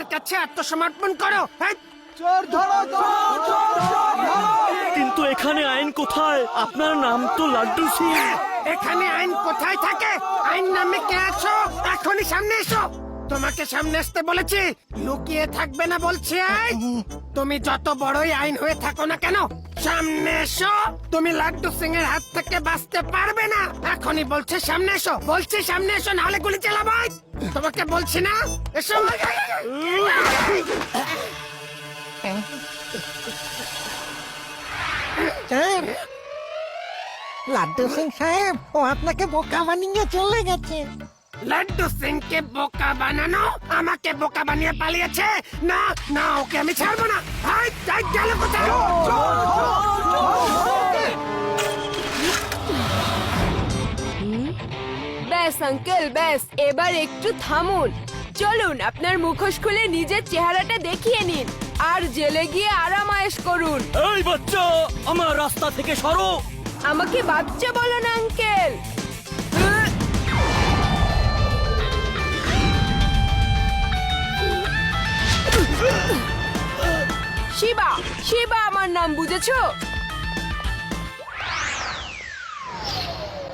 আইনের কাছে আত্মসমর্পণ করো। চোর ধরো, চোর, চোর, চোর ধরো। কিন্তু এখানে আইন কোথায়? আপনার নাম তো লাড্ডু সিং। এখানে আইন কোথায় থাকে? আইন নামে কে আছো? এখনই সামনে এসো। তোমাকে সামনে আসতে বলেছি, লুকিয়ে থাকবে না বলছি। তুমি যত বড়ই আইন হয়ে থাকো না কেন, সামনে এসো। তুমি লাড্ডু সিং এর হাত থেকে বাঁচতে পারবে না। এখনই বলছে সামনে এসো, বলছি সামনে এসো, নাহলে গুলি চালাবো। তোমাকে বলছি না, এসো। সাহেব, লাড্ডু সিং সাহেব, ও আপনাকে বোকা বানিয়ে চলে গেছে। লাড্ডু সিং কে বোকা বানানো? আমাকে বোকা বানিয়ে পালিয়েছে। না না, ওকে আমি ছাড়বো না। হাই, যাই গেল কোথায়? ব্যাস আঙ্কেল, ব্যাস, এবার একটু থামুন। চলুন আপনার মুখোশ খুলে নিজের চেহারাটা দেখিয়ে নিন আর জেলে গিয়ে আরাম আয়েশ করুন। এই বাচ্চা, আমার রাস্তা থেকে সরো। আমাকে বাচ্চা বলো না আঙ্কেল। শিবা, শিবা আমার নাম, বুঝেছো?